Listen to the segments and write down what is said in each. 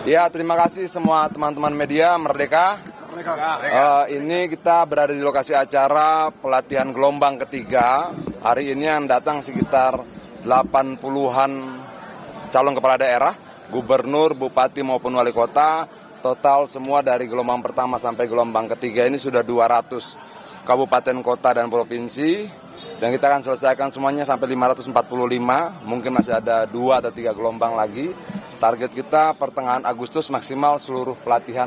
Ya, terima kasih semua teman-teman media Merdeka. Ini kita berada di lokasi acara pelatihan gelombang ketiga. Hari ini yang datang sekitar 80-an calon kepala daerah, gubernur, bupati maupun wali kota. Total semua dari gelombang pertama sampai gelombang ketiga ini sudah 200 kabupaten, kota, dan provinsi. Dan kita akan selesaikan semuanya sampai 545, mungkin masih ada 2 atau 3 gelombang lagi. Target kita pertengahan Agustus maksimal seluruh pelatihan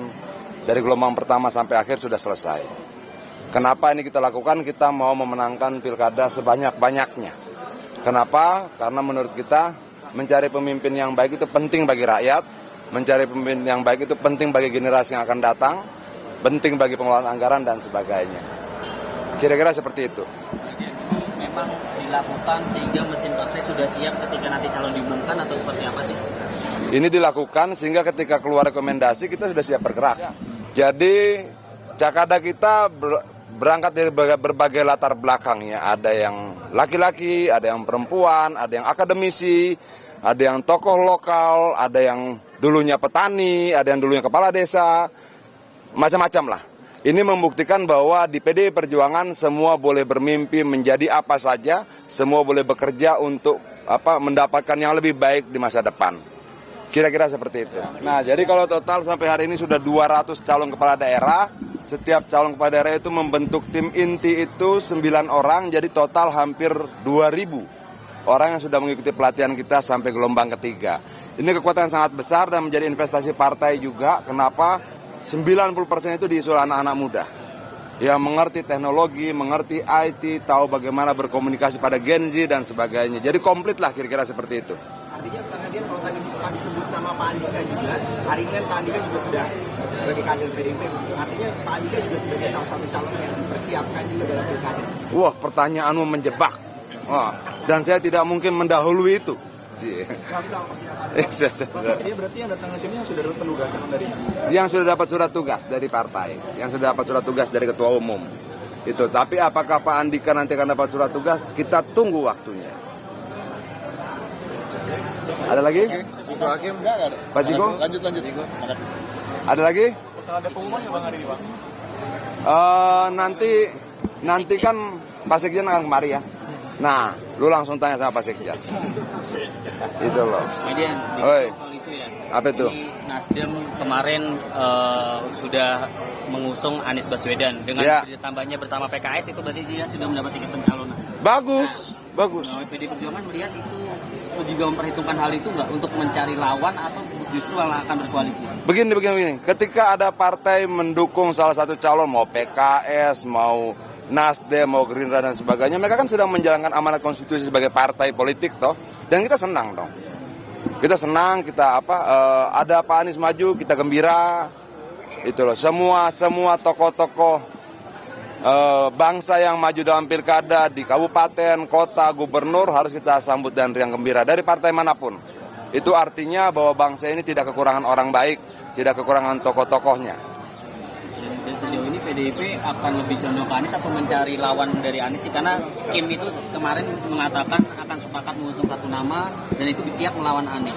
dari gelombang pertama sampai akhir sudah selesai. Kenapa ini kita lakukan? Kita mau memenangkan pilkada sebanyak-banyaknya. Kenapa? Karena menurut kita mencari pemimpin yang baik itu penting bagi rakyat, mencari pemimpin yang baik itu penting bagi generasi yang akan datang, penting bagi pengelolaan anggaran dan sebagainya. Kira-kira seperti itu. Memang dilakukan sehingga mesin partai sudah siap ketika nanti calon diumumkan atau seperti apa sih? Ini dilakukan sehingga ketika keluar rekomendasi kita sudah siap bergerak. Jadi Cakada kita berangkat dari berbagai latar belakangnya. Ada yang laki-laki, ada yang perempuan, ada yang akademisi, ada yang tokoh lokal, ada yang dulunya petani, ada yang dulunya kepala desa, macam-macam lah. Ini membuktikan bahwa di PDI Perjuangan semua boleh bermimpi menjadi apa saja, semua boleh bekerja untuk mendapatkan yang lebih baik di masa depan. Kira-kira seperti itu. Nah, jadi kalau total sampai hari ini sudah 200 calon kepala daerah. Setiap calon kepala daerah itu membentuk tim inti itu 9 orang, jadi total hampir 2.000 orang yang sudah mengikuti pelatihan kita sampai gelombang ketiga. Ini kekuatan sangat besar dan menjadi investasi partai juga. Kenapa? 90% itu diisi oleh anak-anak muda yang mengerti teknologi, mengerti IT, tahu bagaimana berkomunikasi pada Gen Z dan sebagainya. Jadi komplit lah kira-kira seperti itu. Artinya Pak Adian, kalau tadi sempat disebut nama Pak Andika juga, hari ini kan Pak Andika juga sudah sebagai kader PDIP, artinya Pak Andika juga sebagai salah satu calon yang dipersiapkan juga dalam pilkada. Wah, pertanyaanmu menjebak. Wah, dan saya tidak mungkin mendahului itu. Jadi berarti yang datang ke sini yang sudah dapat penugasan dari yang sudah dapat surat tugas dari partai, yang sudah dapat surat tugas dari ketua umum. Itu. Tapi apakah Pak Andika nanti akan dapat surat tugas? Kita tunggu waktunya. Ada lagi? Ciko Hakim? Enggak ada. Pak Ciko? Lanjut. Makasih. Ada lagi? ada pengumuman ya Bang hari ini, Pak? Nanti kan Pak Sekjen akan kemari ya. Nah, lu langsung tanya sama Pak Sekjen. Itu loh. Kemudian Oi. soal isu ya. Apa itu? Ini Nasdem kemarin sudah mengusung Anies Baswedan dengan ditambahnya bersama PKS, itu berarti dia sudah mendapat tiket pencalonan. Bagus. PDI Perjuangan melihat itu juga memperhitungkan hal itu nggak untuk mencari lawan atau justru malah akan berkoalisi? Begini. Ketika ada partai mendukung salah satu calon, mau PKS, mau Nasdem, mau Gerindra dan sebagainya, mereka kan sedang menjalankan amanat konstitusi sebagai partai politik toh, dan kita senang dong. Kita senang, ada Pak Anies maju, kita gembira. Itu loh, semua tokoh-tokoh bangsa yang maju dalam pilkada di kabupaten, kota, gubernur harus kita sambut dan riang gembira dari partai manapun. Itu artinya bahwa bangsa ini tidak kekurangan orang baik, tidak kekurangan tokoh-tokohnya. Dan sejauh ini PDIP akan lebih condong ke Anies atau mencari lawan dari Anies sih? Karena Kim itu kemarin mengatakan akan sepakat mengusung satu nama dan itu siap melawan Anies.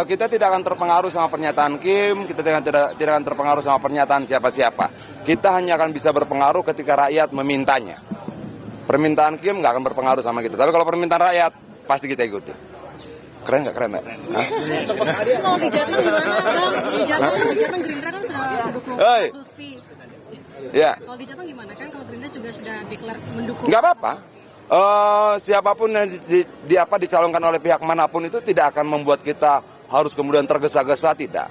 Kita tidak akan terpengaruh sama pernyataan Kim, kita tidak akan terpengaruh sama pernyataan siapa-siapa. Kita hanya akan bisa berpengaruh ketika rakyat memintanya. Permintaan Kim nggak akan berpengaruh sama kita, tapi kalau permintaan rakyat pasti kita ikuti. Keren nggak? Kalau di Jateng gimana, Bang? Di Jateng Gerindra kan sudah mendukung Lutfi. Ya. Kalau di Jateng gimana? Kan kalau Gerindra juga sudah declare mendukung. Nggak apa-apa. Siapapun yang dicalonkan oleh pihak manapun itu tidak akan membuat kita harus kemudian tergesa-gesa, tidak.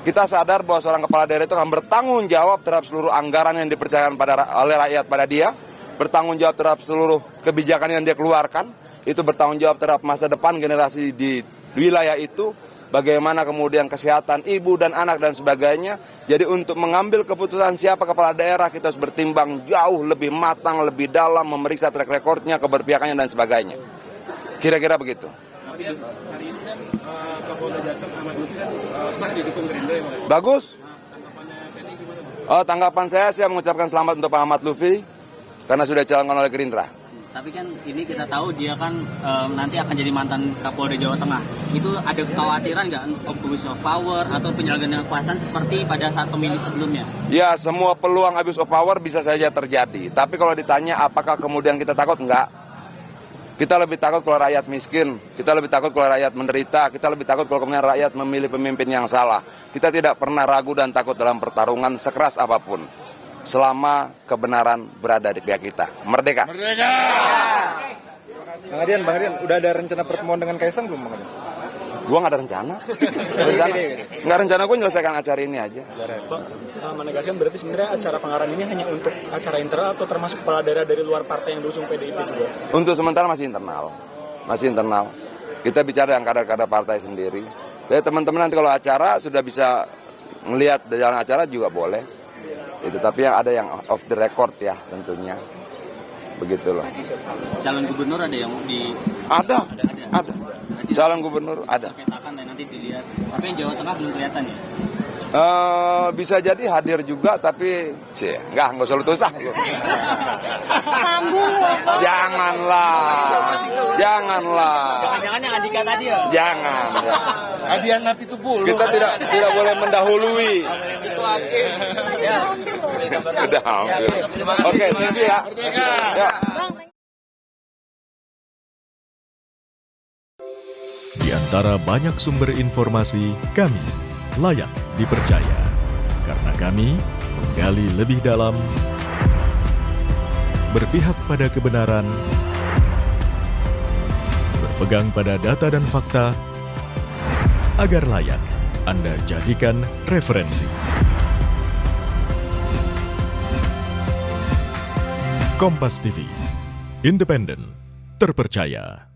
Kita sadar bahwa seorang kepala daerah itu akan bertanggung jawab terhadap seluruh anggaran yang dipercayakan oleh rakyat pada dia, bertanggung jawab terhadap seluruh kebijakan yang dia keluarkan, itu bertanggung jawab terhadap masa depan generasi di wilayah itu, bagaimana kemudian kesehatan ibu dan anak dan sebagainya. Jadi untuk mengambil keputusan siapa kepala daerah, kita harus bertimbang jauh lebih matang, lebih dalam, memeriksa track recordnya, keberpihakannya dan sebagainya. Kira-kira begitu. Hari ini kan Kapolda Jateng Ahmad Lutfi kan sah didukung Gerindra ya, Pak? Bagus. Tanggapannya PDI gimana, Pak? Tanggapan saya mengucapkan selamat untuk Pak Ahmad Lutfi karena sudah dicalonkan oleh Gerindra. Tapi kan ini kita tahu dia kan nanti akan jadi mantan Kapolda Jawa Tengah. Itu ada kekhawatiran nggak abuse of power atau penyalahgunaan kekuasaan seperti pada saat pemilih sebelumnya? Ya, semua peluang abuse of power bisa saja terjadi. Tapi kalau ditanya apakah kemudian kita takut, enggak. Kita lebih takut kalau rakyat miskin, kita lebih takut kalau rakyat menderita, kita lebih takut kalau kemudian rakyat memilih pemimpin yang salah. Kita tidak pernah ragu dan takut dalam pertarungan sekeras apapun. Selama kebenaran berada di pihak kita. Merdeka! Merdeka! Bang Adian, udah ada rencana pertemuan dengan Kaisang belum, Bang Adian? Gua nggak ada rencana. Nggak rencana gue menyelesaikan acara ini aja. Pak, menegaskan berarti sebenarnya acara pengarahan ini hanya untuk acara internal atau termasuk kepala daerah dari luar partai yang diusung PDIP juga? Untuk sementara masih internal. Masih internal. Kita bicara dengan kader-kader partai sendiri. Jadi teman-teman nanti kalau acara sudah bisa melihat di dalam acara juga boleh. Itu, tapi yang ada yang off the record ya tentunya. Begitu loh. Calon gubernur ada yang di... Ada. Calon gubernur ada. Petakan dan nanti dilihat. Tapi yang Jawa Tengah belum kelihatan ya? Bisa jadi hadir juga, tapi enggak usah lu tusah. Janganlah. Jangan-jangan yang Andika tadi ya? Jangan. Adian napi itu bulu. Kita tidak boleh mendahului. Sudah hampir. Oke, thank you ya. Ya. Di antara banyak sumber informasi, kami layak dipercaya. Karena kami menggali lebih dalam, berpihak pada kebenaran, berpegang pada data dan fakta, agar layak Anda jadikan referensi. Kompas TV, independen, terpercaya.